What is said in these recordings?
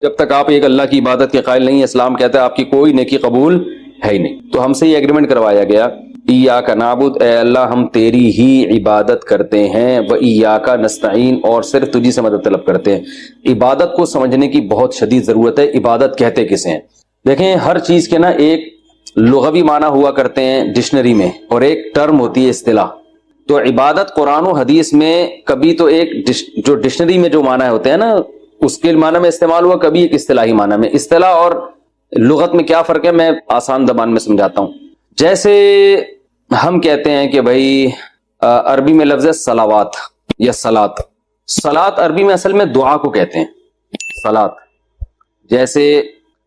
جب تک آپ ایک اللہ کی عبادت کے قائل نہیں ہیں، اسلام کہتا ہے آپ کی کوئی نیکی قبول ہے ہی نہیں۔ تو ہم سے یہ ایگریمنٹ کروایا گیا، ایاک نعبد، اے اللہ ہم تیری ہی عبادت کرتے ہیں، و ایاک نستعین، اور صرف تجھی سے مدد طلب کرتے ہیں۔ عبادت کو سمجھنے کی بہت شدید ضرورت ہے۔ عبادت کہتے کسے ہیں؟ دیکھیں، ہر چیز کے نا ایک لغوی معنی ہوا کرتے ہیں ڈکشنری میں، اور ایک ٹرم ہوتی ہے اصطلاح۔ تو عبادت قرآن و حدیث میں کبھی تو ایک جو ڈکشنری میں جو معنی ہوتے ہیں نا اس کے معنی میں استعمال ہوا، کبھی ایک اصطلاحی معنی میں۔ اصطلاح اور لغت میں کیا فرق ہے میں آسان زبان میں سمجھاتا ہوں۔ جیسے ہم کہتے ہیں کہ بھائی عربی میں لفظ ہے صلوات یا صلات۔ صلات عربی میں اصل میں دعا کو کہتے ہیں، صلات۔ جیسے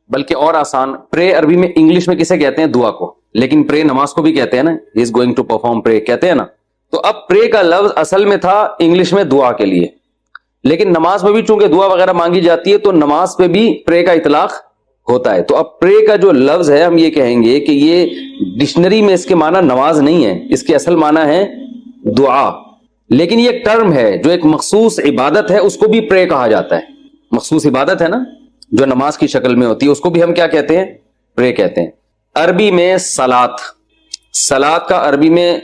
بلکہ اور آسان، پرے عربی میں انگلش میں کسے کہتے ہیں؟ دعا کو، لیکن پرے نماز کو بھی کہتے ہیں نا، ہی از گوئنگ ٹو پرفارم پرے کہتے ہیں نا۔ تو اب پرے کا لفظ اصل میں تھا انگلش میں دعا کے لیے، لیکن نماز میں بھی چونکہ دعا وغیرہ مانگی جاتی ہے تو نماز پہ بھی پرے کا اطلاق ہوتا ہے۔ تو اب پرے کا جو لفظ ہے ہم یہ کہیں گے کہ یہ ڈکشنری میں اس کے معنی نماز نہیں ہے، اس کے اصل معنی ہے دعا، لیکن یہ ایک ٹرم ہے جو ایک مخصوص عبادت ہے، اس کو بھی پرے کہا جاتا ہے۔ مخصوص عبادت ہے نا جو نماز کی شکل میں ہوتی ہے، اس کو بھی ہم کیا کہتے ہیں؟ پرے کہتے ہیں۔ عربی میں صلات، صلات کا عربی میں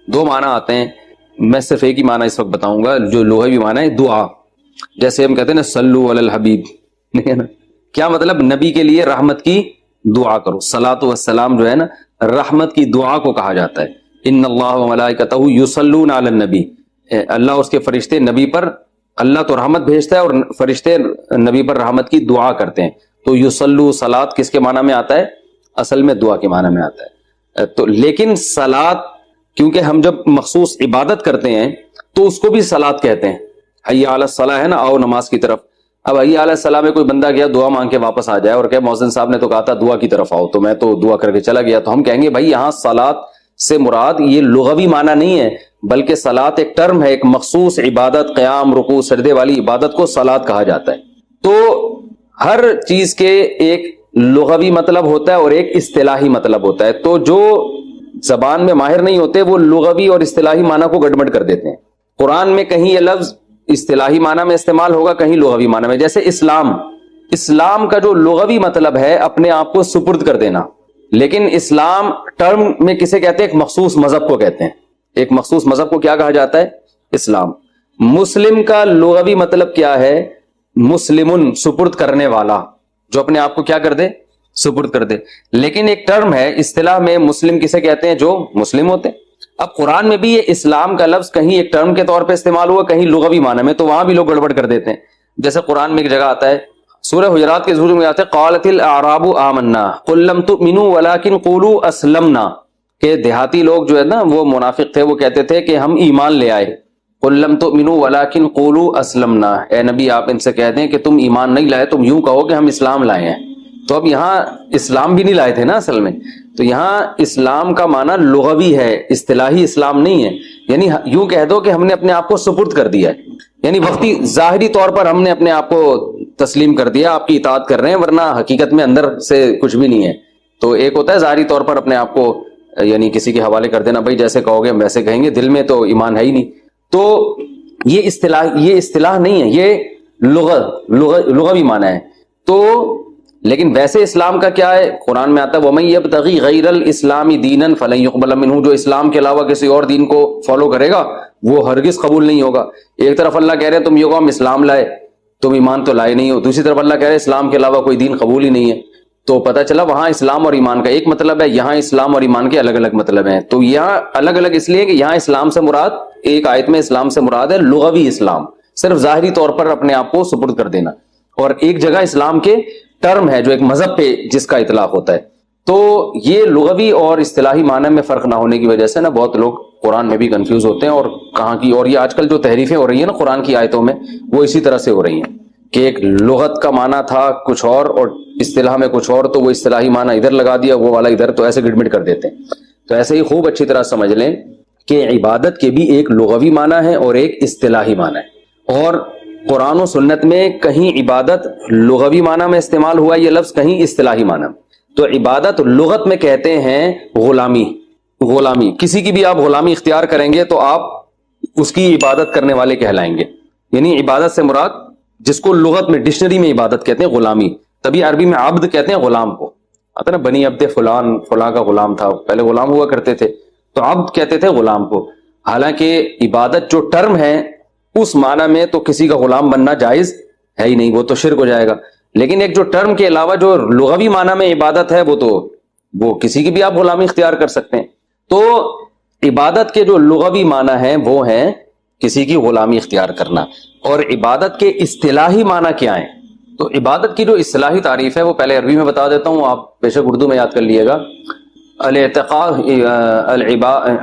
دو معنی آتے ہیں، میں صرف ایک ہی معنی اس وقت بتاؤں گا جو لغوی معنی ہے دعا۔ جیسے ہم کہتے ہیں نا صلو علی الحبیب، کیا مطلب؟ نبی کے لیے رحمت کی دعا کرو۔ صلاۃ والسلام جو ہے نا رحمت کی دعا کو کہا جاتا ہے۔ ان اللہ وملائکتہ یصلون علی النبی، اللہ اور اس کے فرشتے نبی پر، اللہ تو رحمت بھیجتا ہے اور فرشتے نبی پر رحمت کی دعا کرتے ہیں۔ تو یصلو صلات کس کے معنی میں آتا ہے؟ اصل میں دعا کے معنی میں آتا ہے۔ تو لیکن صلات کیونکہ ہم جب مخصوص عبادت کرتے ہیں تو اس کو بھی صلات کہتے ہیں۔ حی علی الصلاۃ ہے نا، آؤ نماز کی طرف۔ اب حی علی الصلاۃ میں کوئی بندہ گیا دعا مانگ کے واپس آ جائے اور کہ مؤذن صاحب نے تو کہا تھا دعا کی طرف آؤ، تو میں تو دعا کر کے چلا گیا، تو ہم کہیں گے بھائی یہاں صلات سے مراد یہ لغوی معنی نہیں ہے، بلکہ صلات ایک ٹرم ہے، ایک مخصوص عبادت، قیام رکوع سجدے والی عبادت کو صلات کہا جاتا ہے۔ تو ہر چیز کے ایک لغوی مطلب ہوتا ہے اور ایک اصطلاحی مطلب ہوتا ہے۔ تو جو زبان میں ماہر نہیں ہوتے وہ لغوی اور اصطلاحی معنی کو گڑبڑ کر دیتے ہیں۔ قرآن میں کہیں یہ لفظ اصطلاحی معنی میں استعمال ہوگا، کہیں لغوی معنی میں۔ جیسے اسلام، اسلام کا جو لغوی مطلب ہے اپنے آپ کو سپرد کر دینا، لیکن اسلام ٹرم میں کسے کہتے ہیں؟ ایک مخصوص مذہب کو کہتے ہیں۔ ایک مخصوص مذہب کو کیا کہا جاتا ہے؟ اسلام۔ مسلم کا لغوی مطلب کیا ہے؟ مسلمن، سپرد کرنے والا، جو اپنے آپ کو کیا کر دے؟ سپرد کر دے۔ لیکن ایک ٹرم ہے اصطلاح میں، مسلم کسے کہتے ہیں؟ جو مسلم ہوتے ہیں۔ اب قرآن میں بھی یہ اسلام کا لفظ کہیں ایک ٹرم کے طور پہ استعمال ہوا، کہیں لغوی معنی میں، تو وہاں بھی لوگ گڑبڑ کر دیتے ہیں۔ جیسے قرآن میں ایک جگہ آتا ہے، سورہ حجرات کے ظہور میں آتا ہے قالت الاعراب آمنا قل لم تؤمنوا ولکن قولوا اسلمنا، کہ دیہاتی لوگ جو ہے نا وہ منافق تھے، وہ کہتے تھے کہ ہم ایمان لے آئے۔ قل لم تؤمنوا ولکن قولوا اسلمنا، اے نبی آپ ان سے کہہ دیں کہ تم ایمان نہیں لائے، تم یوں کہو کہ ہم اسلام لائے ہیں۔ تو اب یہاں اسلام بھی نہیں لائے تھے نا اصل میں، تو یہاں اسلام کا معنی لغوی ہے، اصطلاحی اسلام نہیں ہے۔ یعنی یوں کہہ دو کہ ہم نے اپنے آپ کو سپرد کر دیا ہے، یعنی وقتی ظاہری طور پر ہم نے اپنے آپ کو تسلیم کر دیا، آپ کی اطاعت کر رہے ہیں، ورنہ حقیقت میں اندر سے کچھ بھی نہیں ہے۔ تو ایک ہوتا ہے ظاہری طور پر اپنے آپ کو یعنی کسی کے حوالے کر دینا، بھائی جیسے کہو گے ہم ویسے کہیں گے، دل میں تو ایمان ہے ہی نہیں۔ تو یہ اصطلاح نہیں ہے، یہ لغوی معنی ہے۔ تو لیکن ویسے اسلام کا کیا ہے؟ قرآن میں آتا ہے وَمَن يَبْتَغِي غَيْرَ الْإِسْلَامِ دِينًا فَلَن يُقْبَلَ مِنْهُ، جو اسلام کے علاوہ کسی اور دین کو فالو کرے گا وہ ہرگز قبول نہیں ہوگا۔ ایک طرف اللہ کہہ رہے ہیں تم یہ کہو ہم اسلام لائے، تم ایمان تو لائے نہیں ہو، دوسری طرف اللہ کہہ رہے ہیں اسلام کے علاوہ کوئی دین قبول ہی نہیں ہے۔ تو پتہ چلا وہاں اسلام اور ایمان کا ایک مطلب ہے، یہاں اسلام اور ایمان کے الگ الگ مطلب ہیں۔ تو یہاں الگ الگ اس لیے کہ یہاں اسلام سے مراد، ایک آیت میں اسلام سے مراد ہے لغوی اسلام، صرف ظاہری طور پر اپنے آپ کو سپرد کر دینا، اور ایک جگہ اسلام کے ٹرم ہے جو ایک مذہب پہ جس کا اطلاق ہوتا ہے۔ تو یہ لغوی اور اصطلاحی معنی میں فرق نہ ہونے کی وجہ سے نا بہت لوگ قرآن میں بھی کنفیوز ہوتے ہیں، اور کہاں کی، اور یہ آج کل جو تحریفیں ہو رہی ہیں نا قرآن کی آیتوں میں وہ اسی طرح سے ہو رہی ہیں کہ ایک لغت کا معنی تھا کچھ اور اصطلاح میں کچھ اور، تو وہ اصطلاحی معنی ادھر لگا دیا، وہ والا ادھر، تو ایسے گڑبڑ کر دیتے ہیں۔ تو ایسے ہی خوب اچھی طرح سمجھ لیں کہ عبادت کے بھی ایک لغوی معنی ہے اور ایک اصطلاحی معنی ہے، اور قرآن و سنت میں کہیں عبادت لغوی معنی میں استعمال ہوا یہ لفظ، کہیں اصطلاحی معنی۔ تو عبادت لغت میں کہتے ہیں غلامی، غلامی کسی کی بھی آپ غلامی اختیار کریں گے تو آپ اس کی عبادت کرنے والے کہلائیں گے۔ یعنی عبادت سے مراد جس کو لغت میں ڈکشنری میں عبادت کہتے ہیں غلامی. تبھی عربی میں عبد کہتے ہیں غلام کو. آتا نا بنی عبد فلان، فلاں کا غلام تھا، پہلے غلام ہوا کرتے تھے تو عبد کہتے تھے غلام کو. حالانکہ عبادت جو ٹرم ہے اس معنی میں تو کسی کا غلام بننا جائز ہے ہی نہیں، وہ تو شرک ہو جائے گا. لیکن ایک جو ٹرم کے علاوہ جو لغوی معنی میں عبادت ہے وہ کسی کی بھی آپ غلامی اختیار کر سکتے ہیں. تو عبادت کے جو لغوی معنی ہیں وہ ہیں کسی کی غلامی اختیار کرنا. اور عبادت کے اصطلاحی معنی کیا ہیں؟ تو عبادت کی جو اصطلاحی تعریف ہے وہ پہلے عربی میں بتا دیتا ہوں، آپ بے شک اردو میں یاد کر لیے گا.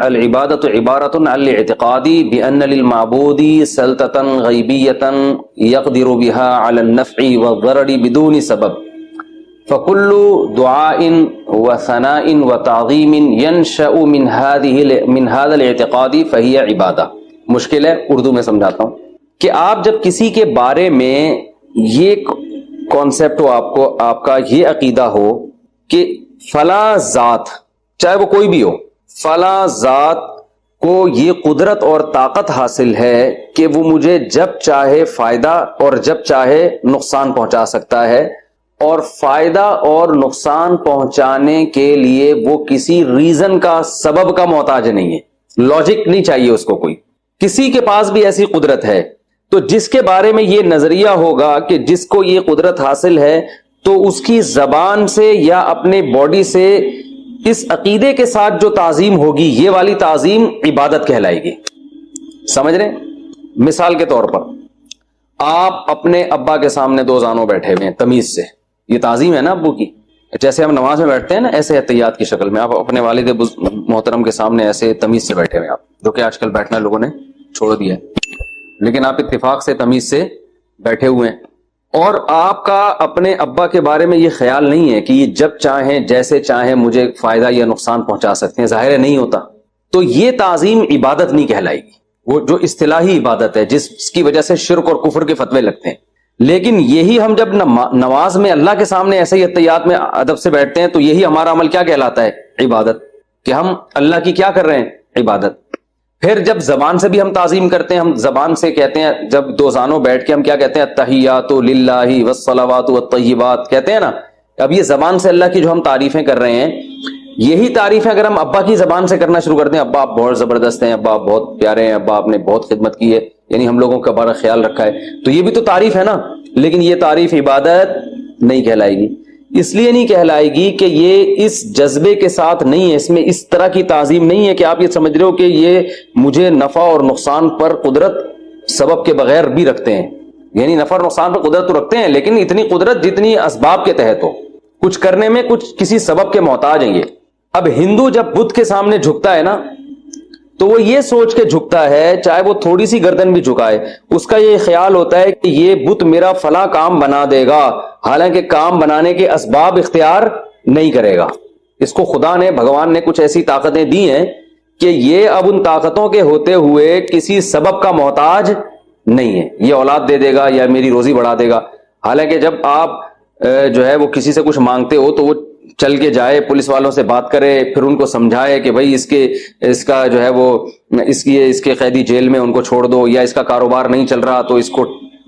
العبادت عبارت عن الاعتقاد بأن للمعبود سلطة غیبیة یقدر بها على النفع والضرر بدون سبب فكل دعاء وثناء وتعظیم ينشأ من هذا الاعتقاد فهي عبادہ. مشکل ہے، اردو میں سمجھاتا ہوں کہ آپ جب کسی کے بارے میں یہ کانسیپٹ ہو، آپ کا یہ عقیدہ ہو کہ فلاں ذات، چاہے وہ کوئی بھی ہو، فلاں ذات کو یہ قدرت اور طاقت حاصل ہے کہ وہ مجھے جب چاہے فائدہ اور جب چاہے نقصان پہنچا سکتا ہے، اور فائدہ اور نقصان پہنچانے کے لیے وہ کسی ریزن کا، سبب کا محتاج نہیں ہے. لاجک نہیں چاہیے اس کو کوئی. کسی کے پاس بھی ایسی قدرت ہے تو جس کے بارے میں یہ نظریہ ہوگا کہ جس کو یہ قدرت حاصل ہے تو اس کی زبان سے یا اپنے باڈی سے اس عقیدے کے ساتھ جو تعظیم ہوگی، یہ والی تعظیم عبادت کہلائے گی. سمجھ رہے ہیں؟ مثال کے طور پر آپ اپنے ابا کے سامنے دو زانوں بیٹھے ہوئے ہیں تمیز سے، یہ تعظیم ہے نا ابو کی. جیسے ہم نماز میں بیٹھتے ہیں نا، ایسے احتیاط کی شکل میں آپ اپنے والد محترم کے سامنے ایسے تمیز سے بیٹھے ہوئے ہیں آپ، جو کہ آج کل بیٹھنا لوگوں نے چھوڑ دیا ہے، لیکن آپ اتفاق سے تمیز سے بیٹھے ہوئے ہیں. اور آپ کا اپنے ابا کے بارے میں یہ خیال نہیں ہے کہ یہ جب چاہیں جیسے چاہیں مجھے فائدہ یا نقصان پہنچا سکتے ہیں، ظاہر ہے نہیں ہوتا. تو یہ تعظیم عبادت نہیں کہلائے گی، وہ جو اصطلاحی عبادت ہے جس کی وجہ سے شرک اور کفر کے فتوے لگتے ہیں. لیکن یہی ہم جب نماز میں اللہ کے سامنے ایسے ہی احتیاط میں ادب سے بیٹھتے ہیں تو یہی ہمارا عمل کیا کہلاتا ہے؟ عبادت. کہ ہم اللہ کی کیا کر رہے ہیں؟ عبادت. پھر جب زبان سے بھی ہم تعظیم کرتے ہیں، ہم زبان سے کہتے ہیں، جب دو زانوں بیٹھ کے ہم کیا کہتے ہیں؟ التحیات للہ والصلوات والطیبات کہتے ہیں نا. اب یہ زبان سے اللہ کی جو ہم تعریفیں کر رہے ہیں، یہی تعریفیں اگر ہم ابا کی زبان سے کرنا شروع کرتے ہیں، ابا آپ بہت زبردست ہیں، ابا آپ بہت پیارے ہیں، ابا آپ نے بہت خدمت کی ہے، یعنی ہم لوگوں کا بڑا خیال رکھا ہے، تو یہ بھی تو تعریف ہے نا. لیکن یہ تعریف عبادت نہیں کہلائے گی. اس لیے نہیں کہلائے گی کہ یہ اس جذبے کے ساتھ نہیں ہے، اس میں اس طرح کی تعظیم نہیں ہے کہ آپ یہ سمجھ رہے ہو کہ یہ مجھے نفع اور نقصان پر قدرت سبب کے بغیر بھی رکھتے ہیں. یعنی نفع اور نقصان پر قدرت تو رکھتے ہیں، لیکن اتنی قدرت جتنی اسباب کے تحت ہو، کچھ کرنے میں کچھ کسی سبب کے محتاج ہیں یہ. اب ہندو جب بدھ کے سامنے جھکتا ہے نا تو وہ یہ سوچ کے جھکتا ہے، چاہے وہ تھوڑی سی گردن بھی جھکائے، اس کا یہ خیال ہوتا ہے کہ یہ بت میرا فلاں کام بنا دے گا، حالانکہ کام بنانے کے اسباب اختیار نہیں کرے گا. اس کو خدا نے، بھگوان نے کچھ ایسی طاقتیں دی ہیں کہ یہ اب ان طاقتوں کے ہوتے ہوئے کسی سبب کا محتاج نہیں ہے. یہ اولاد دے دے گا یا میری روزی بڑھا دے گا. حالانکہ جب آپ جو ہے وہ کسی سے کچھ مانگتے ہو تو وہ چل کے جائے، پولیس والوں سے بات کرے، پھر ان کو سمجھائے کہ بھائی اس کا جو ہے وہ اس کے قیدی جیل میں ان کو چھوڑ دو، یا اس کا کاروبار نہیں چل رہا تو اس کو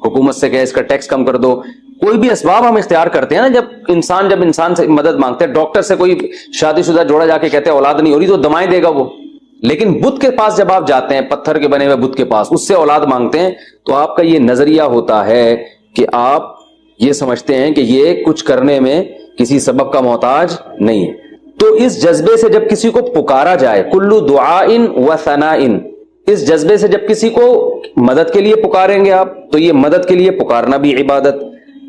حکومت سے کہے اس کا ٹیکس کم کر دو. کوئی بھی اسباب ہم اختیار کرتے ہیں نا. جب انسان سے مدد مانگتے ہیں، ڈاکٹر سے کوئی شادی شدہ جوڑا جا کے کہتے ہیں اولاد نہیں ہو رہی تو دوائیں دے گا وہ. لیکن بت کے پاس جب آپ جاتے ہیں، پتھر کے بنے ہوئے بت کے پاس، اس سے اولاد مانگتے ہیں، تو آپ کا یہ نظریہ ہوتا ہے کہ آپ یہ سمجھتے ہیں کہ یہ کچھ کرنے میں کسی سبب کا محتاج نہیں ہے. تو اس جذبے سے جب کسی کو پکارا جائے، کلو دعاء و ثناء، اس جذبے سے جب کسی کو مدد کے لیے پکاریں گے آپ تو یہ مدد کے لیے پکارنا بھی عبادت.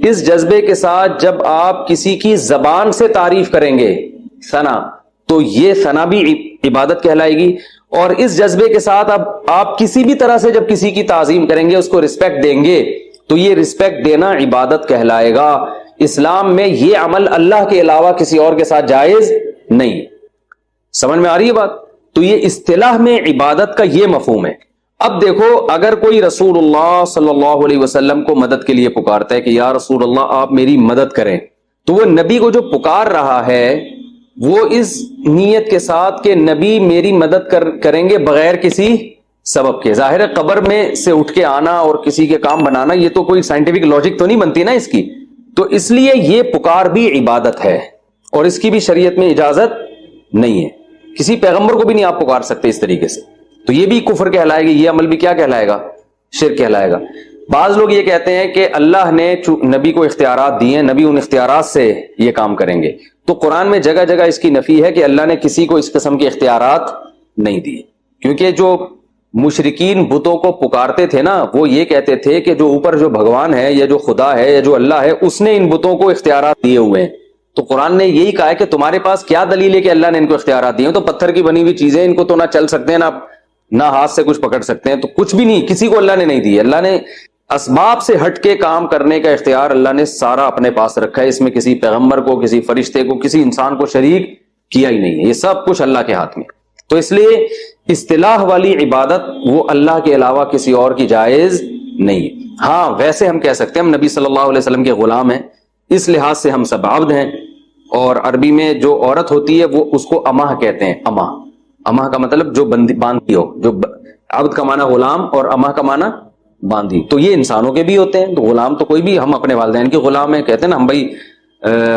اس جذبے کے ساتھ جب آپ کسی کی زبان سے تعریف کریں گے، ثنا، تو یہ ثنا بھی عبادت کہلائے گی. اور اس جذبے کے ساتھ اب آپ کسی بھی طرح سے جب کسی کی تعظیم کریں گے، اس کو رسپیکٹ دیں گے، تو یہ رسپیکٹ دینا عبادت کہلائے گا. اسلام میں یہ عمل اللہ کے علاوہ کسی اور کے ساتھ جائز نہیں. سمجھ میں آ رہی ہے بات؟ تو یہ اصطلاح میں عبادت کا یہ مفہوم ہے. اب دیکھو، اگر کوئی رسول اللہ صلی اللہ علیہ وسلم کو مدد کے لیے پکارتا ہے کہ یا رسول اللہ آپ میری مدد کریں، تو وہ نبی کو جو پکار رہا ہے وہ اس نیت کے ساتھ کہ نبی میری مدد کریں گے بغیر کسی سبب کے. ظاہر ہے قبر میں سے اٹھ کے آنا اور کسی کے کام بنانا یہ تو کوئی سائنٹیفک لاجک تو نہیں بنتی نا اس کی. تو اس لیے یہ پکار بھی عبادت ہے اور اس کی بھی شریعت میں اجازت نہیں ہے. کسی پیغمبر کو بھی نہیں آپ پکار سکتے اس طریقے سے. تو یہ بھی کفر کہلائے گا, یہ عمل بھی کیا کہلائے گا؟ شرک کہلائے گا. بعض لوگ یہ کہتے ہیں کہ اللہ نے نبی کو اختیارات دیے ہیں, نبی ان اختیارات سے یہ کام کریں گے. تو قرآن میں جگہ جگہ اس کی نفی ہے کہ اللہ نے کسی کو اس قسم کے اختیارات نہیں دیے, کیونکہ جو مشرکین بتوں کو پکارتے تھے نا, وہ یہ کہتے تھے کہ جو اوپر جو بھگوان ہے یا جو خدا ہے یا جو اللہ ہے اس نے ان بتوں کو اختیارات دیے ہوئے ہیں. تو قرآن نے یہی کہا ہے کہ تمہارے پاس کیا دلیل ہے کہ اللہ نے ان کو اختیارات دیے ہیں؟ تو پتھر کی بنی ہوئی چیزیں, ان کو تو نہ چل سکتے ہیں نہ ہاتھ سے کچھ پکڑ سکتے ہیں, تو کچھ بھی نہیں, کسی کو اللہ نے نہیں دی. اللہ نے اسباب سے ہٹ کے کام کرنے کا اختیار اللہ نے سارا اپنے پاس رکھا ہے. اس میں کسی پیغمبر کو, کسی فرشتے کو, کسی انسان کو شریک کیا ہی نہیں ہے. یہ سب کچھ اللہ کے ہاتھ میں. تو اس لیے اصطلاح والی عبادت وہ اللہ کے علاوہ کسی اور کی جائز نہیں ہے. ہاں ویسے ہم کہہ سکتے ہیں ہم نبی صلی اللہ علیہ وسلم کے غلام ہیں, اس لحاظ سے ہم سب عبد ہیں. اور عربی میں جو عورت ہوتی ہے وہ اس کو اماہ کہتے ہیں. اماہ کا مطلب جو باندھی ہو. جو عبد کا معنی غلام اور اماہ کا معنی باندھی. تو یہ انسانوں کے بھی ہوتے ہیں. تو غلام تو کوئی بھی, ہم اپنے والدین کے غلام ہیں, کہتے ہیں نا ہم بھائی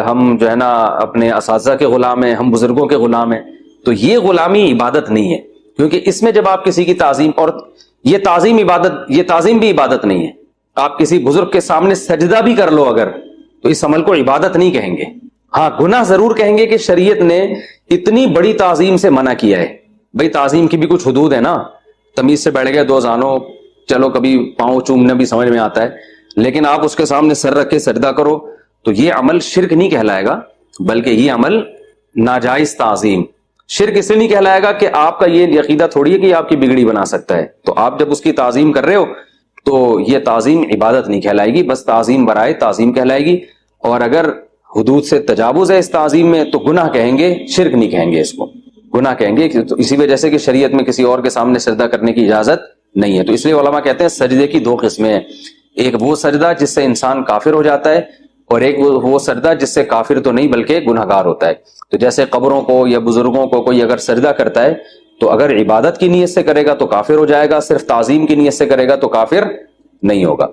ہم جو ہے نا اپنے اساتذہ کے غلام ہیں, ہم بزرگوں کے غلام ہیں. تو یہ غلامی عبادت نہیں ہے, کیونکہ اس میں جب آپ کسی کی تعظیم, اور یہ تعظیم عبادت, یہ تعظیم بھی عبادت نہیں ہے. آپ کسی بزرگ کے سامنے سجدہ بھی کر لو اگر, تو اس عمل کو عبادت نہیں کہیں گے. ہاں گناہ ضرور کہیں گے کہ شریعت نے اتنی بڑی تعظیم سے منع کیا ہے. بھائی تعظیم کی بھی کچھ حدود ہے نا. تمیز سے بیٹھ گئے دو زانوں, چلو کبھی پاؤں چومنا بھی سمجھ میں آتا ہے, لیکن آپ اس کے سامنے سر رکھ کے سجدہ کرو تو یہ عمل شرک نہیں کہلائے گا, بلکہ یہ عمل ناجائز تعظیم. شرک اس لیے نہیں کہلائے گا کہ آپ کا یہ عقیدہ تھوڑی ہے کہ آپ کی بگڑی بنا سکتا ہے. تو آپ جب اس کی تعظیم کر رہے ہو تو یہ تعظیم عبادت نہیں کہلائے گی, بس تعظیم برائے تعظیم کہلائے گی. اور اگر حدود سے تجاوز ہے اس تعظیم میں تو گناہ کہیں گے, شرک نہیں کہیں گے, اس کو گناہ کہیں گے. تو اسی وجہ سے کہ شریعت میں کسی اور کے سامنے سجدہ کرنے کی اجازت نہیں ہے. تو اس لیے علماء کہتے ہیں سجدے کی دو قسمیں ہیں. ایک وہ سجدہ جس سے انسان کافر ہو جاتا ہے, اور ایک وہ سجدہ جس سے کافر تو نہیں بلکہ گنہگار ہوتا ہے. تو جیسے قبروں کو یا بزرگوں کو کوئی اگر سجدہ کرتا ہے تو اگر عبادت کی نیت سے کرے گا تو کافر ہو جائے گا, صرف تعظیم کی نیت سے کرے گا تو کافر نہیں ہوگا.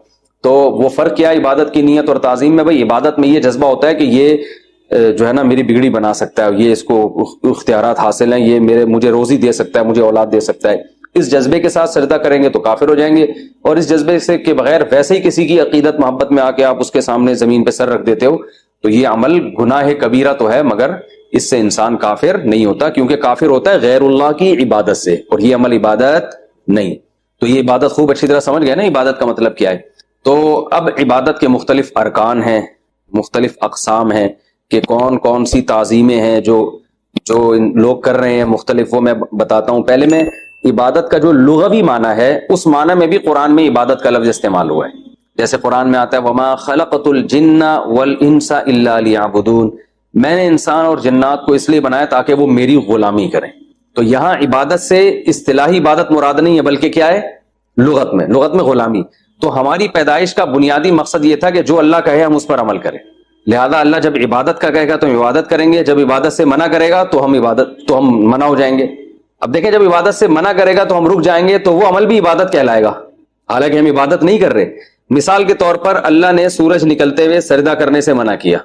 تو وہ فرق کیا ہے عبادت کی نیت اور تعظیم میں؟ بھائی عبادت میں یہ جذبہ ہوتا ہے کہ یہ جو ہے نا میری بگڑی بنا سکتا ہے, یہ اس کو اختیارات حاصل ہیں, یہ مجھے روزی دے سکتا ہے, مجھے اولاد دے سکتا ہے. اس جذبے کے ساتھ سجدہ کریں گے تو کافر ہو جائیں گے. اور اس جذبے سے کے بغیر ویسے ہی کسی کی عقیدت محبت میں آ کے آپ اس کے سامنے زمین پہ سر رکھ دیتے ہو تو یہ عمل گناہ کبیرہ تو ہے, مگر اس سے انسان کافر نہیں ہوتا, کیونکہ کافر ہوتا ہے غیر اللہ کی عبادت سے, اور یہ عمل عبادت نہیں. تو یہ عبادت خوب اچھی طرح سمجھ گئے نا عبادت کا مطلب کیا ہے. تو اب عبادت کے مختلف ارکان ہیں, مختلف اقسام ہیں کہ کون کون سی تعظیمیں ہیں جو لوگ کر رہے ہیں مختلف, وہ میں بتاتا ہوں. پہلے میں عبادت کا جو لغوی معنی ہے اس معنی میں بھی قرآن میں عبادت کا لفظ استعمال ہوا ہے. جیسے قرآن میں آتا ہے وما خلقت الجن والانس الا لیعبدون, میں نے انسان اور جنات کو اس لیے بنایا تاکہ وہ میری غلامی کریں. تو یہاں عبادت سے اصطلاحی عبادت مراد نہیں ہے, بلکہ کیا ہے لغت میں غلامی. تو ہماری پیدائش کا بنیادی مقصد یہ تھا کہ جو اللہ کہے ہم اس پر عمل کریں. لہذا اللہ جب عبادت کا کہے گا تو ہم عبادت کریں گے, جب عبادت سے منع کرے گا تو ہم منع ہو جائیں گے. اب دیکھیں جب عبادت سے منع کرے گا تو ہم رک جائیں گے تو وہ عمل بھی عبادت کہلائے گا, حالانکہ ہم عبادت نہیں کر رہے. مثال کے طور پر اللہ نے سورج نکلتے ہوئے سجدہ کرنے سے منع کیا.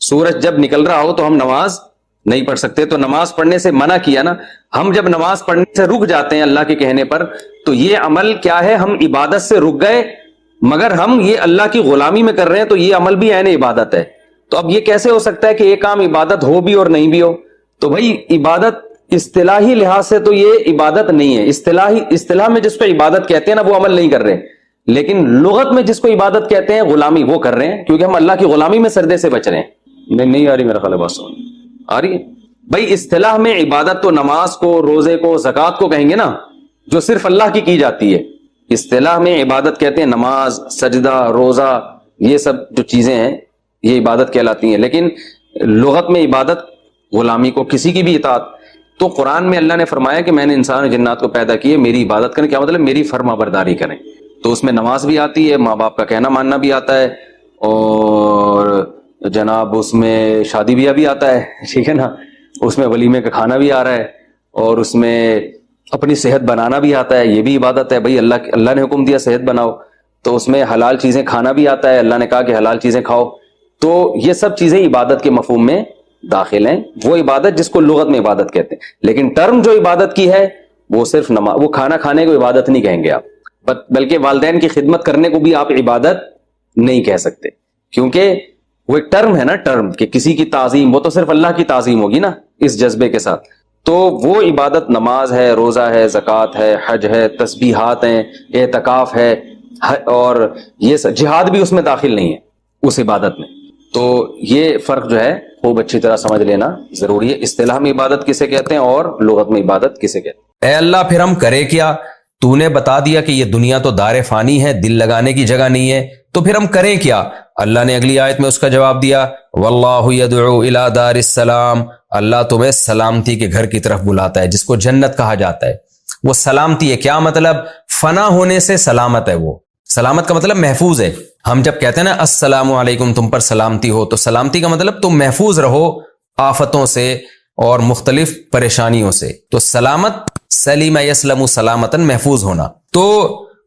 سورج جب نکل رہا ہو تو ہم نماز نہیں پڑھ سکتے, تو نماز پڑھنے سے منع کیا نا. ہم جب نماز پڑھنے سے رک جاتے ہیں اللہ کے کہنے پر تو یہ عمل کیا ہے, ہم عبادت سے رک گئے مگر ہم یہ اللہ کی غلامی میں کر رہے ہیں, تو یہ عمل بھی عین عبادت ہے. تو اب یہ کیسے ہو سکتا ہے کہ ایک کام عبادت ہو بھی اور نہیں بھی ہو؟ تو بھائی عبادت اصطلاحی لحاظ سے تو یہ عبادت نہیں ہے. اصطلاح میں جس کو عبادت کہتے ہیں نا وہ عمل نہیں کر رہے, لیکن لغت میں جس کو عبادت کہتے ہیں غلامی وہ کر رہے ہیں, کیونکہ ہم اللہ کی غلامی میں سجدے سے بچ رہے ہیں. نہیں آ رہی میرا خیال ہے, بات آ رہی ہے بھائی. اصطلاح میں عبادت تو نماز کو, روزے کو, زکوٰۃ کو کہیں گے نا, جو صرف اللہ کی جاتی ہے. اصطلاح میں عبادت کہتے ہیں نماز, سجدہ, روزہ, یہ سب جو چیزیں ہیں یہ عبادت کہلاتی ہیں. لیکن لغت میں عبادت غلامی کو, کسی کی بھی اطاعت. تو قرآن میں اللہ نے فرمایا کہ میں نے انسان اور جنات کو پیدا کیے میری عبادت کریں. کیا مطلب؟ میری فرما برداری کریں. تو اس میں نماز بھی آتی ہے, ماں باپ کا کہنا ماننا بھی آتا ہے, اور جناب اس میں شادی بیاہ بھی آتا ہے, ٹھیک ہے نا, اس میں ولیمے کا کھانا بھی آ رہا ہے, اور اس میں اپنی صحت بنانا بھی آتا ہے، یہ بھی عبادت ہے بھائی، اللہ نے حکم دیا صحت بناؤ، تو اس میں حلال چیزیں کھانا بھی آتا ہے، اللہ نے کہا کہ حلال چیزیں کھاؤ، تو یہ سب چیزیں عبادت کے مفہوم میں داخل ہیں، وہ عبادت جس کو لغت میں عبادت کہتے ہیں۔ لیکن ٹرم جو عبادت کی ہے وہ صرف نماز، وہ کھانا کھانے کو عبادت نہیں کہیں گے آپ، بلکہ والدین کی خدمت کرنے کو بھی آپ عبادت نہیں کہہ سکتے، کیونکہ وہ ایک ٹرم ہے نا، ٹرم کہ کسی کی تعظیم، وہ تو صرف اللہ کی تعظیم ہوگی نا اس جذبے کے ساتھ، تو وہ عبادت نماز ہے، روزہ ہے، زکوٰۃ ہے، حج ہے، تسبیحات ہیں، اعتکاف ہے، اور یہ جہاد بھی اس میں داخل نہیں ہے اس عبادت میں۔ تو یہ فرق جو ہے خوب اچھی طرح سمجھ لینا ضروری ہے، اصطلاح میں عبادت کسے کہتے ہیں اور لغت میں عبادت کسے کہتے ہیں۔ اے اللہ پھر ہم کرے کیا؟ تو نے بتا دیا کہ یہ دنیا تو دار فانی ہے، دل لگانے کی جگہ نہیں ہے، تو پھر ہم کریں کیا؟ اللہ نے اگلی آیت میں اس کا جواب دیا، واللہ یدعو الی دار السلام، اللہ تمہیں سلامتی کے گھر کی طرف بلاتا ہے، جس کو جنت کہا جاتا ہے۔ وہ سلامتی ہے، کیا مطلب؟ فنا ہونے سے سلامت ہے، وہ سلامت کا مطلب محفوظ ہے۔ ہم جب کہتے ہیں نا السلام علیکم، تم پر سلامتی ہو، تو سلامتی کا مطلب تم محفوظ رہو آفتوں سے اور مختلف پریشانیوں سے، تو سلامت، سلیم یسلم سلامتاً، محفوظ ہونا۔ تو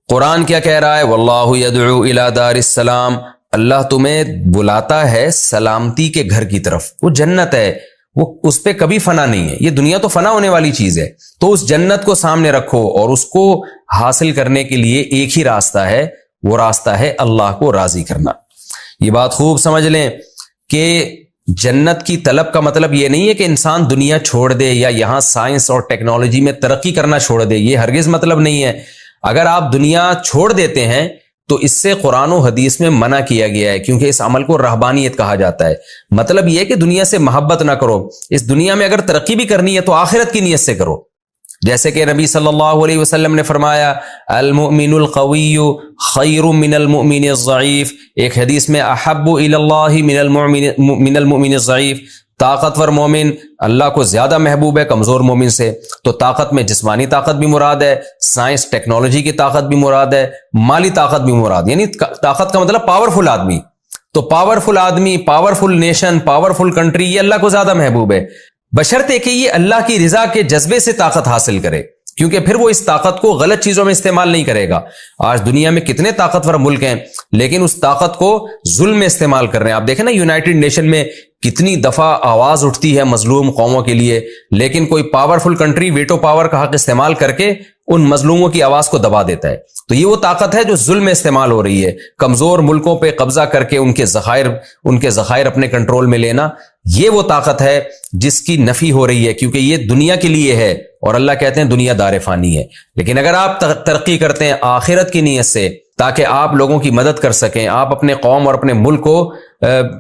قرآن کیا کہہ رہا ہے؟ واللہ یدعو الی دار السلام، اللہ تمہیں بلاتا ہے سلامتی کے گھر کی طرف، وہ جنت ہے، وہ اس پہ کبھی فنا نہیں ہے، یہ دنیا تو فنا ہونے والی چیز ہے، تو اس جنت کو سامنے رکھو اور اس کو حاصل کرنے کے لیے ایک ہی راستہ ہے، وہ راستہ ہے اللہ کو راضی کرنا۔ یہ بات خوب سمجھ لیں کہ جنت کی طلب کا مطلب یہ نہیں ہے کہ انسان دنیا چھوڑ دے یا یہاں سائنس اور ٹیکنالوجی میں ترقی کرنا چھوڑ دے، یہ ہرگز مطلب نہیں ہے۔ اگر آپ دنیا چھوڑ دیتے ہیں تو اس سے قرآن و حدیث میں منع کیا گیا ہے، کیونکہ اس عمل کو رہبانیت کہا جاتا ہے۔ مطلب یہ ہے کہ دنیا سے محبت نہ کرو، اس دنیا میں اگر ترقی بھی کرنی ہے تو آخرت کی نیت سے کرو، جیسے کہ نبی صلی اللہ علیہ وسلم نے فرمایا المؤمن القوی خیر من المؤمن الضعیف، ایک حدیث میں احب الی اللہ من المؤمن الضعیف، طاقتور مومن اللہ کو زیادہ محبوب ہے کمزور مومن سے۔ تو طاقت میں جسمانی طاقت بھی مراد ہے، سائنس ٹیکنالوجی کی طاقت بھی مراد ہے، مالی طاقت بھی مراد، یعنی طاقت کا مطلب پاورفل آدمی۔ تو پاورفل آدمی، پاورفل نیشن، پاورفل کنٹری، یہ اللہ کو زیادہ محبوب ہے، بشرطے کہ یہ اللہ کی رضا کے جذبے سے طاقت حاصل کرے، کیونکہ پھر وہ اس طاقت کو غلط چیزوں میں استعمال نہیں کرے گا۔ آج دنیا میں کتنے طاقتور ملک ہیں لیکن اس طاقت کو ظلم میں استعمال کر رہے ہیں۔ آپ دیکھیں نا یونائٹڈ نیشن میں کتنی دفعہ آواز اٹھتی ہے مظلوم قوموں کے لیے، لیکن کوئی پاورفل کنٹری ویٹو پاور کا حق استعمال کر کے ان مظلوموں کی آواز کو دبا دیتا ہے۔ تو یہ وہ طاقت ہے جو ظلم میں استعمال ہو رہی ہے، کمزور ملکوں پہ قبضہ کر کے ان کے ذخائر اپنے کنٹرول میں لینا، یہ وہ طاقت ہے جس کی نفی ہو رہی ہے، کیونکہ یہ دنیا کے لیے ہے اور اللہ کہتے ہیں دنیا دار فانی ہے۔ لیکن اگر آپ ترقی کرتے ہیں آخرت کی نیت سے تاکہ آپ لوگوں کی مدد کر سکیں، آپ اپنے قوم اور اپنے ملک کو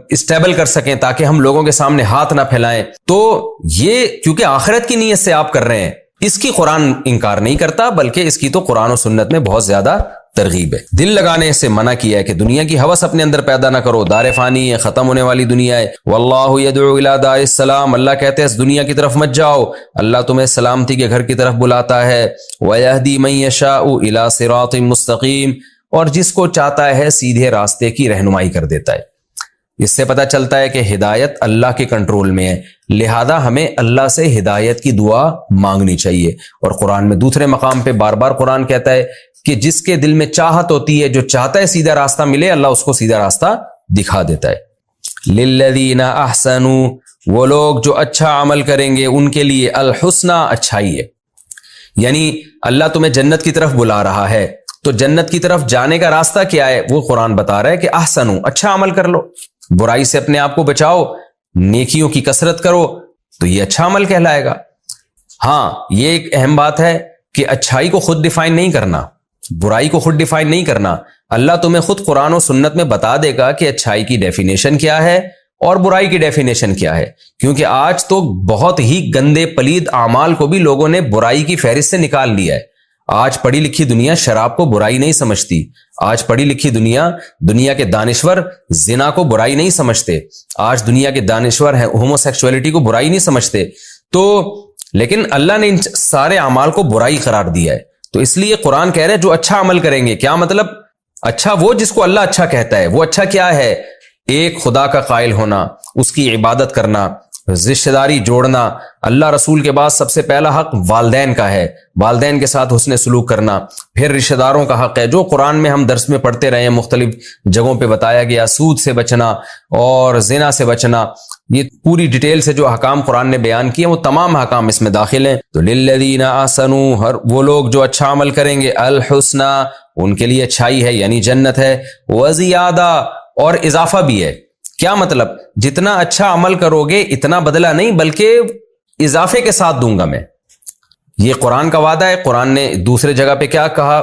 اسٹیبل کر سکیں تاکہ ہم لوگوں کے سامنے ہاتھ نہ پھیلائیں، تو یہ کیونکہ آخرت کی نیت سے آپ کر رہے ہیں، اس کی قرآن انکار نہیں کرتا، بلکہ اس کی تو قرآن و سنت میں بہت زیادہ ترغیب ہے۔ دل لگانے سے منع کیا ہے کہ دنیا کی ہوس اپنے اندر پیدا نہ کرو، دار فانی ہے، ختم ہونے والی دنیا ہے۔ واللہ یدعو الی دار السلام، اللہ کہتے ہیں اس دنیا کی طرف مت جاؤ، اللہ تمہیں سلامتی کے گھر کی طرف بلاتا ہے۔ ویہدی من یشاء الی صراط مستقیم، اور جس کو چاہتا ہے سیدھے راستے کی رہنمائی کر دیتا ہے۔ اس سے پتہ چلتا ہے کہ ہدایت اللہ کے کنٹرول میں ہے، لہذا ہمیں اللہ سے ہدایت کی دعا مانگنی چاہیے۔ اور قرآن میں دوسرے مقام پہ بار بار قرآن کہتا ہے کہ جس کے دل میں چاہت ہوتی ہے، جو چاہتا ہے سیدھا راستہ ملے، اللہ اس کو سیدھا راستہ دکھا دیتا ہے۔ للذین احسنوا، وہ لوگ جو اچھا عمل کریں گے ان کے لیے الحسنى، اچھائی ہے، یعنی اللہ تمہیں جنت کی طرف بلا رہا ہے، تو جنت کی طرف جانے کا راستہ کیا ہے؟ وہ قرآن بتا رہا ہے کہ احسنوا، اچھا عمل کر لو، برائی سے اپنے آپ کو بچاؤ، نیکیوں کی کثرت کرو، تو یہ اچھا عمل کہلائے گا۔ ہاں یہ ایک اہم بات ہے کہ اچھائی کو خود ڈیفائن نہیں کرنا، برائی کو خود ڈیفائن نہیں کرنا، اللہ تمہیں خود قرآن و سنت میں بتا دے گا کہ اچھائی کی ڈیفینیشن کیا ہے اور برائی کی ڈیفینیشن کیا ہے، کیونکہ آج تو بہت ہی گندے پلید اعمال کو بھی لوگوں نے برائی کی فہرست سے نکال لیا ہے۔ آج پڑھی لکھی دنیا شراب کو برائی نہیں سمجھتی، آج پڑھی لکھی دنیا کے دانشور زنا کو برائی نہیں سمجھتے، آج دنیا کے دانشور ہیں ہومو سیکسولیٹی کو برائی نہیں سمجھتے، تو لیکن اللہ نے ان سارے اعمال کو برائی قرار دیا ہے۔ تو اس لیے قرآن کہہ رہے ہیں جو اچھا عمل کریں گے، کیا مطلب؟ اچھا وہ جس کو اللہ اچھا کہتا ہے، وہ اچھا کیا ہے؟ ایک خدا کا قائل ہونا، اس کی عبادت کرنا، رشتہ داری جوڑنا، اللہ رسول کے بعد سب سے پہلا حق والدین کا ہے، والدین کے ساتھ حسن سلوک کرنا، پھر رشتہ داروں کا حق ہے جو قرآن میں ہم درس میں پڑھتے رہے ہیں، مختلف جگہوں پہ بتایا گیا، سود سے بچنا اور زنا سے بچنا، یہ پوری ڈیٹیل سے جو احکام قرآن نے بیان کیے وہ تمام احکام اس میں داخل ہیں۔ تو للذین احسنوا، ہر وہ لوگ جو اچھا عمل کریں گے، الحسنى، ان کے لیے اچھائی ہے یعنی جنت ہے، وزیادہ، اور اضافہ بھی ہے۔ کیا مطلب؟ جتنا اچھا عمل کرو گے اتنا بدلہ نہیں بلکہ اضافے کے ساتھ دوں گا میں، یہ قرآن کا وعدہ ہے۔ قرآن نے دوسرے جگہ پہ کیا کہا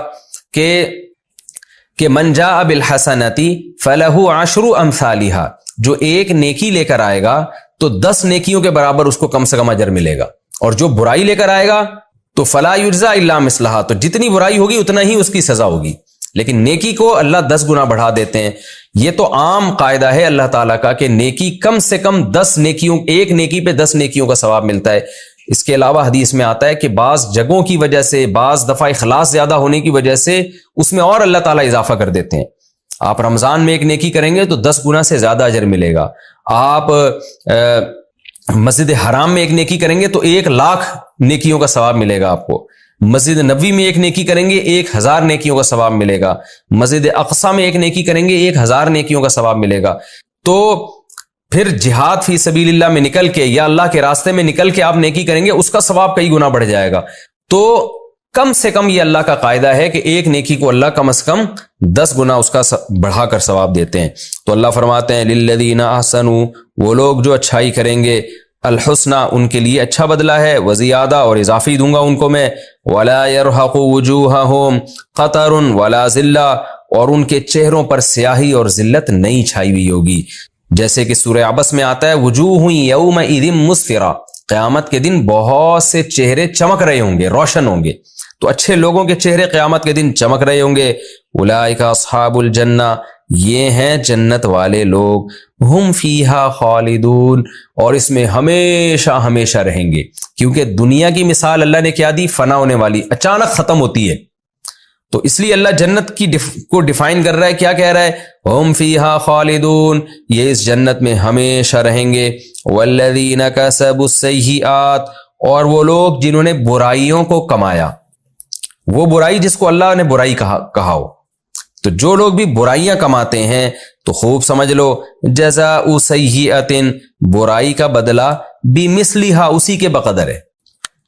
کہ من جاء بالحسنۃ فلہ عشر امثالھا، جو ایک نیکی لے کر آئے گا تو 10 نیکیوں کے برابر اس کو کم سے کم اجر ملے گا، اور جو برائی لے کر آئے گا تو فلا یجزا الا مثلھا، تو جتنی برائی ہوگی اتنا ہی اس کی سزا ہوگی، لیکن نیکی کو اللہ 10 گنا بڑھا دیتے ہیں۔ یہ تو عام قاعدہ ہے اللہ تعالیٰ کا کہ نیکی کم سے کم 10 نیکیوں، ایک نیکی پہ 10 نیکیوں کا ثواب ملتا ہے۔ اس کے علاوہ حدیث میں آتا ہے کہ بعض جگہوں کی وجہ سے، بعض دفعہ اخلاص زیادہ ہونے کی وجہ سے اس میں اور اللہ تعالیٰ اضافہ کر دیتے ہیں۔ آپ رمضان میں ایک نیکی کریں گے تو 10 گنا سے زیادہ اجر ملے گا، آپ مسجد حرام میں ایک نیکی کریں گے تو 1,00,000 نیکیوں کا ثواب ملے گا آپ کو، مسجد نبوی میں ایک نیکی کریں گے 1,000 نیکیوں کا ثواب ملے گا، مسجد اقصی میں ایک نیکی کریں گے 1,000 نیکیوں کا ثواب ملے گا۔ تو پھر جہاد فی سبیل اللہ میں نکل کے یا اللہ کے راستے میں نکل کے آپ نیکی کریں گے، اس کا ثواب کئی گنا بڑھ جائے گا۔ تو کم سے کم یہ اللہ کا قاعدہ ہے کہ ایک نیکی کو اللہ کم از کم 10 گنا اس کا بڑھا کر ثواب دیتے ہیں۔ تو اللہ فرماتے ہیں للذین احسنوا، وہ لوگ جو اچھائی کریں گے، الحسنى، ان کے لیے اچھا بدلہ ہے، وزیادہ، اور اضافی دوں گا ان کو میں، ولا يرهق وجوههم قطر ولا ذلہ، اور ان کے چہروں پر سیاہی اور ذلت نہیں چھائی ہوئی ہوگی، جیسے کہ سورہ عبس میں آتا ہے وجوہ یومئذ مسفرہ، قیامت کے دن بہت سے چہرے چمک رہے ہوں گے، روشن ہوں گے، تو اچھے لوگوں کے چہرے قیامت کے دن چمک رہے ہوں گے۔ اولئک اصحاب الجنہ، یہ ہیں جنت والے لوگ، ہم فیہا خالدون، اور اس میں ہمیشہ ہمیشہ رہیں گے، کیونکہ دنیا کی مثال اللہ نے کیا دی؟ فنا ہونے والی، اچانک ختم ہوتی ہے، تو اس لیے اللہ جنت کی کو ڈیفائن کر رہا ہے، کیا کہہ رہا ہے؟ ہم فیہا خالدون، یہ اس جنت میں ہمیشہ رہیں گے۔ والذین کسبوا السیئات، اور وہ لوگ جنہوں نے برائیوں کو کمایا، وہ برائی جس کو اللہ نے برائی کہا ہو، تو جو لوگ بھی برائیاں کماتے ہیں تو خوب سمجھ لو جزاء سیئۃ، برائی کا بدلہ بمثلھا، اسی کے بقدر ہے،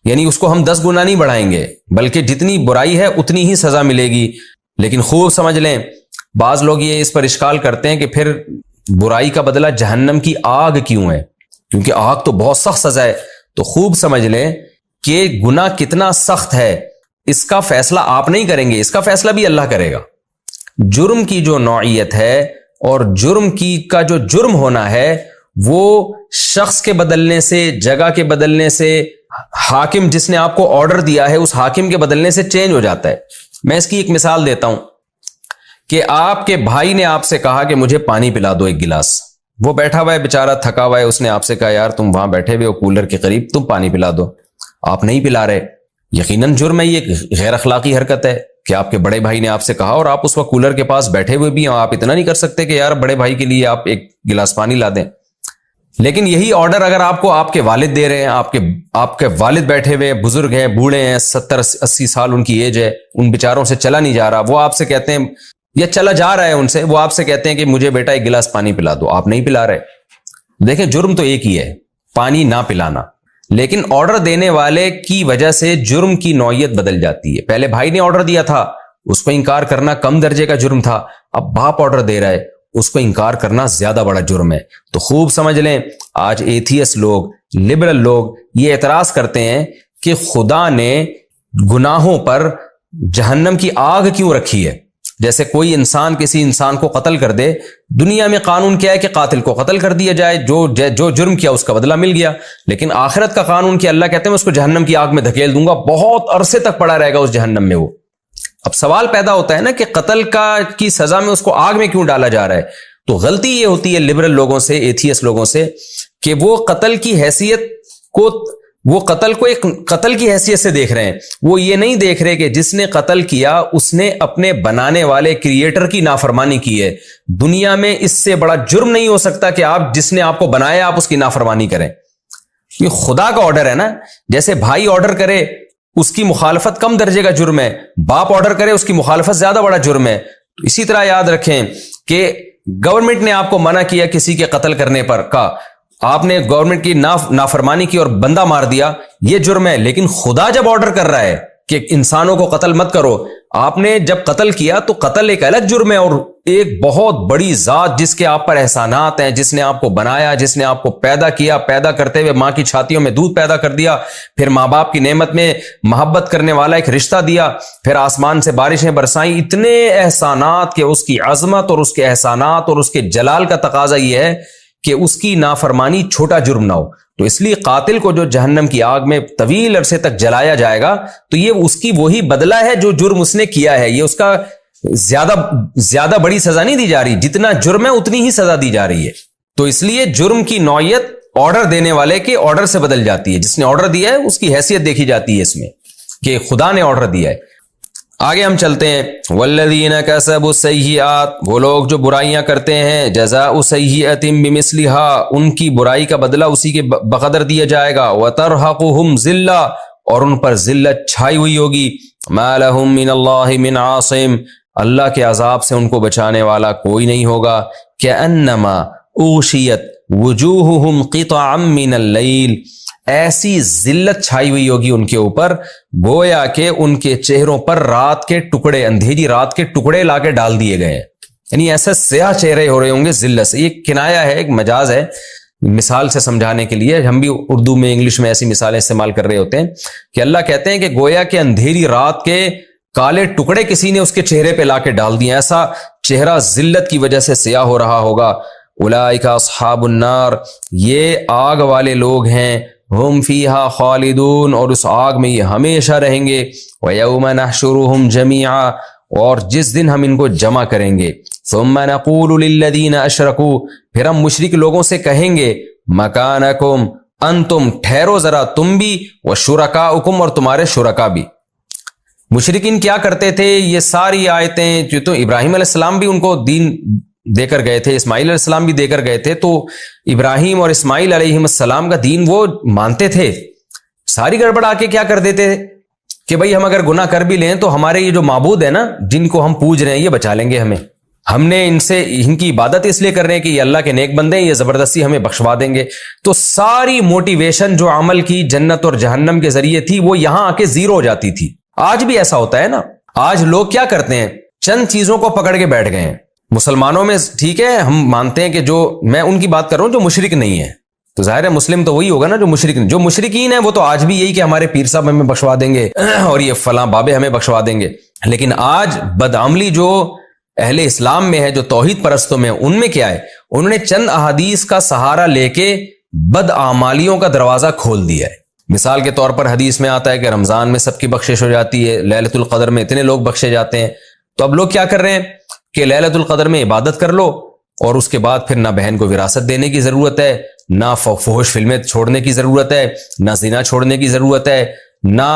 یعنی اس کو ہم 10 گنا نہیں بڑھائیں گے بلکہ جتنی برائی ہے اتنی ہی سزا ملے گی۔ لیکن خوب سمجھ لیں، بعض لوگ یہ اس پر اشکال کرتے ہیں کہ پھر برائی کا بدلہ جہنم کی آگ کیوں ہے؟ کیونکہ آگ تو بہت سخت سزا ہے۔ تو خوب سمجھ لیں کہ گناہ کتنا سخت ہے، اس کا فیصلہ آپ نہیں کریں گے، اس کا فیصلہ بھی اللہ کرے گا۔ جرم کی جو نوعیت ہے اور جرم کا جو جرم ہونا ہے وہ شخص کے بدلنے سے، جگہ کے بدلنے سے، حاکم جس نے آپ کو آرڈر دیا ہے اس حاکم کے بدلنے سے چینج ہو جاتا ہے۔ میں اس کی ایک مثال دیتا ہوں کہ آپ کے بھائی نے آپ سے کہا کہ مجھے پانی پلا دو 1 گلاس، وہ بیٹھا ہوا ہے بیچارہ، تھکا ہوا ہے، اس نے آپ سے کہا یار تم وہاں بیٹھے ہوئے ہو کولر کے قریب، تم پانی پلا دو، آپ نہیں پلا رہے، یقیناً جرم ہے، یہ غیر اخلاقی حرکت ہے کہ آپ کے بڑے بھائی نے آپ سے کہا اور آپ اس وقت کولر کے پاس بیٹھے ہوئے بھی ہیں، آپ اتنا نہیں کر سکتے کہ یار بڑے بھائی کے لیے آپ 1 گلاس پانی لا دیں۔ لیکن یہی آرڈر اگر آپ کو آپ کے والد دے رہے ہیں، آپ کے والد بیٹھے ہوئے بزرگ ہیں، بوڑھے ہیں، 70-80 سال ان کی ایج ہے، ان بیچاروں سے چلا نہیں جا رہا، وہ آپ سے کہتے ہیں، یا چلا جا رہا ہے ان سے، وہ آپ سے کہتے ہیں کہ مجھے بیٹا 1 گلاس پانی پلا دو، آپ نہیں پلا رہے۔ دیکھیں جرم تو ایک ہی ہے، پانی نہ پلانا، لیکن آرڈر دینے والے کی وجہ سے جرم کی نوعیت بدل جاتی ہے۔ پہلے بھائی نے آرڈر دیا تھا، اس کو انکار کرنا کم درجے کا جرم تھا، اب باپ آرڈر دے رہا ہے، اس کو انکار کرنا زیادہ بڑا جرم ہے۔ تو خوب سمجھ لیں، آج ایتھیس لوگ، لبرل لوگ یہ اعتراض کرتے ہیں کہ خدا نے گناہوں پر جہنم کی آگ کیوں رکھی ہے؟ جیسے کوئی انسان کسی انسان کو قتل کر دے، دنیا میں قانون کیا ہے کہ قاتل کو قتل کر دیا جائے، جو جرم کیا اس کا بدلہ مل گیا، لیکن آخرت کا قانون کیا؟ اللہ کہتے ہیں میں اس کو جہنم کی آگ میں دھکیل دوں گا، بہت عرصے تک پڑا رہے گا اس جہنم میں وہ۔ اب سوال پیدا ہوتا ہے نا کہ قتل کی سزا میں اس کو آگ میں کیوں ڈالا جا رہا ہے؟ تو غلطی یہ ہوتی ہے لبرل لوگوں سے، ایتھیس لوگوں سے، کہ وہ قتل کی حیثیت کو ایک قتل کی حیثیت سے دیکھ رہے ہیں، وہ یہ نہیں دیکھ رہے کہ جس نے قتل کیا اس نے اپنے بنانے والے کریٹر کی نافرمانی کی ہے۔ دنیا میں اس سے بڑا جرم نہیں ہو سکتا کہ آپ جس نے آپ کو بنایا آپ اس کی نافرمانی کریں۔ یہ خدا کا آرڈر ہے نا. جیسے بھائی آرڈر کرے اس کی مخالفت کم درجے کا جرم ہے, باپ آرڈر کرے اس کی مخالفت زیادہ بڑا جرم ہے. تو اسی طرح یاد رکھیں کہ گورنمنٹ نے آپ کو منع کیا کسی کے قتل کرنے پر کا, آپ نے گورنمنٹ کی نافرمانی کی اور بندہ مار دیا, یہ جرم ہے. لیکن خدا جب آرڈر کر رہا ہے کہ انسانوں کو قتل مت کرو, آپ نے جب قتل کیا تو قتل ایک الگ جرم ہے, اور ایک بہت بڑی ذات جس کے آپ پر احسانات ہیں, جس نے آپ کو بنایا, جس نے آپ کو پیدا کیا, پیدا کرتے ہوئے ماں کی چھاتیوں میں دودھ پیدا کر دیا, پھر ماں باپ کی نعمت میں محبت کرنے والا ایک رشتہ دیا, پھر آسمان سے بارشیں برسائیں, اتنے احسانات کہ اس کی عظمت اور اس کے احسانات اور اس کے جلال کا تقاضا یہ ہے کہ اس کی نافرمانی چھوٹا جرم نہ ہو. تو اس لیے قاتل کو جو جہنم کی آگ میں طویل عرصے تک جلایا جائے گا تو یہ اس کی وہی بدلہ ہے جو جرم اس نے کیا ہے. یہ اس کا زیادہ بڑی سزا نہیں دی جا رہی, جتنا جرم ہے اتنی ہی سزا دی جا رہی ہے. تو اس لیے جرم کی نوعیت آرڈر دینے والے کے آرڈر سے بدل جاتی ہے. جس نے آرڈر دیا ہے اس کی حیثیت دیکھی جاتی ہے اس میں کہ خدا نے آرڈر دیا ہے. آگے ہم چلتے ہیں. والذین کسبوا السیئات, وہ لوگ جو برائیاں کرتے ہیں, جزاء سیئۃ بمثلها, ان کی برائی کا بدلہ اسی کے بقدر دیا جائے گا. وترهقهم ذلہ, اور ان پر ذلت چھائی ہوئی ہوگی. ما لهم من اللہ من عاصم, اللہ کے عذاب سے ان کو بچانے والا کوئی نہیں ہوگا. کأنما اغشیت وجوہهم قطعا من اللیل, ایسی ذلت چھائی ہوئی ہوگی ان کے اوپر گویا کہ ان کے چہروں پر رات کے ٹکڑے, اندھیری رات کے ٹکڑے لا کے ڈال دیے گئے ہیں. یعنی ایسے سیاہ چہرے ہو رہے ہوں گے ذلت سے. یہ کنایا ہے, ایک مجاز ہے مثال سے سمجھانے کے لیے. ہم بھی اردو میں انگلش میں ایسی مثالیں استعمال کر رہے ہوتے ہیں کہ اللہ کہتے ہیں کہ گویا کہ اندھیری رات کے کالے ٹکڑے کسی نے اس کے چہرے پہ لا کے ڈال دیے. ایسا چہرہ ذلت کی وجہ سے سیاہ ہو رہا ہوگا. اولئک اصحاب النار, یہ آگ والے لوگ ہیں. ہم فیہا خالدون, اور اس آگ میں یہ ہمیشہ رہیں گے. ویوم نحشرہم جمیعا, اور جس دن ہم ان کو جمع کریں گے. ثم نقول للذین اشرکوا, پھر ہم مشرک لوگوں سے کہیں گے مکانکم انتم, ٹھہرو ذرا تم بھی, وشرکاؤکم, اور تمہارے شرکا بھی. مشرکین کیا کرتے تھے, یہ ساری آیتیں جو تو ابراہیم علیہ السلام بھی ان کو دین دے کر گئے تھے, اسماعیل علیہ السلام بھی دے کر گئے تھے, تو ابراہیم اور اسماعیل علیہ السلام کا دین وہ مانتے تھے. ساری گڑبڑ آ کے کیا کر دیتے کہ بھئی ہم اگر گناہ کر بھی لیں تو ہمارے یہ جو معبود ہیں نا, جن کو ہم پوج رہے ہیں, یہ بچا لیں گے ہمیں. ہم نے ان کی عبادت اس لیے کر رہے ہیں کہ یہ اللہ کے نیک بندے ہیں, یہ زبردستی ہمیں بخشوا دیں گے. تو ساری موٹیویشن جو عمل کی جنت اور جہنم کے ذریعے تھی وہ یہاں آ کے زیرو ہو جاتی تھی. آج بھی ایسا ہوتا ہے نا. آج لوگ کیا کرتے ہیں, چند چیزوں کو پکڑ کے بیٹھ گئے ہیں. مسلمانوں میں ٹھیک ہے ہم مانتے ہیں کہ جو, میں ان کی بات کر رہا ہوں جو مشرک نہیں ہے, تو ظاہر ہے مسلم تو وہی ہوگا نا جو مشرک نہیں. جو مشرکین ہیں وہ تو آج بھی یہی کہ ہمارے پیر صاحب ہمیں بخشوا دیں گے اور یہ فلاں بابے ہمیں بخشوا دیں گے. لیکن آج بدعملی جو اہل اسلام میں ہے, جو توحید پرستوں میں, ان میں کیا ہے, انہوں نے چند احادیث کا سہارا لے کے بدعمالیوں کا دروازہ کھول دیا ہے. مثال کے طور پر حدیث میں آتا ہے کہ رمضان میں سب کی بخشش ہو جاتی ہے, لیلۃ القدر میں اتنے لوگ بخشے جاتے ہیں. تو اب لوگ کیا کر رہے ہیں کہ لیلۃ القدر میں عبادت کر لو, اور اس کے بعد پھر نہ بہن کو وراثت دینے کی ضرورت ہے, نہ فحش فلمیں چھوڑنے کی ضرورت ہے, نہ زنا چھوڑنے کی ضرورت ہے, نہ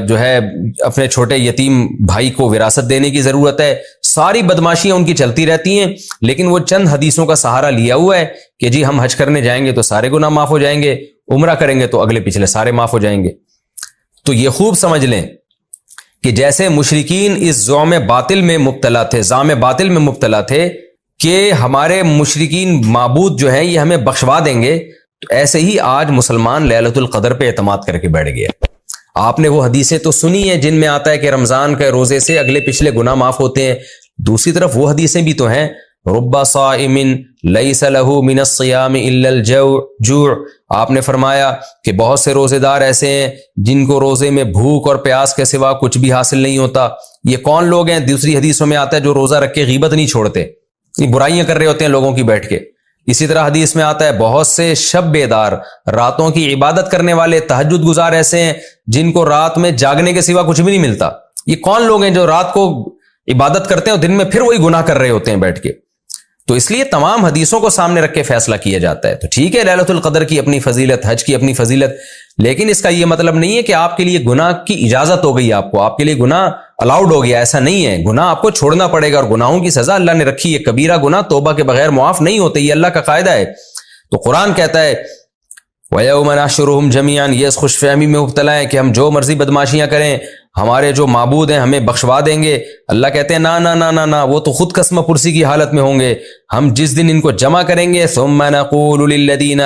جو ہے اپنے چھوٹے یتیم بھائی کو وراثت دینے کی ضرورت ہے. ساری بدماشیاں ان کی چلتی رہتی ہیں, لیکن وہ چند حدیثوں کا سہارا لیا ہوا ہے کہ جی ہم حج کرنے جائیں گے تو سارے گناہ معاف ہو جائیں گے, عمرہ کریں گے تو اگلے پچھلے سارے معاف ہو جائیں گے. تو یہ خوب سمجھ لیں کہ جیسے مشرکین اس زعم باطل میں مبتلا تھے کہ ہمارے مشرکین معبود جو ہیں یہ ہمیں بخشوا دیں گے, تو ایسے ہی آج مسلمان لیلۃ القدر پہ اعتماد کر کے بیٹھ گیا. آپ نے وہ حدیثیں تو سنی ہیں جن میں آتا ہے کہ رمضان کے روزے سے اگلے پچھلے گناہ معاف ہوتے ہیں. دوسری طرف وہ حدیثیں بھی تو ہیں, رب صائم لیس له من الصیام الا الجوع. آپ نے فرمایا کہ بہت سے روزے دار ایسے ہیں جن کو روزے میں بھوک اور پیاس کے سوا کچھ بھی حاصل نہیں ہوتا. یہ کون لوگ ہیں؟ دوسری حدیثوں میں آتا ہے جو روزہ رکھ کے غیبت نہیں چھوڑتے, برائیاں کر رہے ہوتے ہیں لوگوں کی بیٹھ کے. اسی طرح حدیث میں آتا ہے بہت سے شب بیدار, راتوں کی عبادت کرنے والے, تہجد گزار ایسے ہیں جن کو رات میں جاگنے کے سوا کچھ بھی نہیں ملتا. یہ کون لوگ ہیں جو رات کو عبادت کرتے ہیں اور دن میں پھر وہی گناہ کر رہے ہوتے ہیں بیٹھ کے؟ تو اس لیے تمام حدیثوں کو سامنے رکھ کے فیصلہ کیا جاتا ہے. تو ٹھیک ہے لیلۃ القدر کی اپنی فضیلت, حج کی اپنی فضیلت, لیکن اس کا یہ مطلب نہیں ہے کہ آپ کے لیے گناہ کی اجازت ہو گئی, آپ کے لیے گناہ الاؤڈ ہو گیا. ایسا نہیں ہے. گناہ آپ کو چھوڑنا پڑے گا, اور گناہوں کی سزا اللہ نے رکھی ہے. کبیرہ گناہ توبہ کے بغیر معاف نہیں ہوتے, یہ اللہ کا قاعدہ ہے. تو قرآن کہتا ہے وَيَوْمَ نَحْشُرُهُمْ جَمِيعًا، یہ اس خوش فہمی میں مبتلا ہے کہ ہم جو مرضی بدماشیاں کریں ہمارے جو معبود ہیں ہمیں بخشوا دیں گے۔ اللہ کہتے ہیں نا نا نا نا نا، وہ تو خود قسم پرسی کی حالت میں ہوں گے۔ ہم جس دن ان کو جمع کریں گے ثُمَّ نَقُولُ لِلَّذِينَ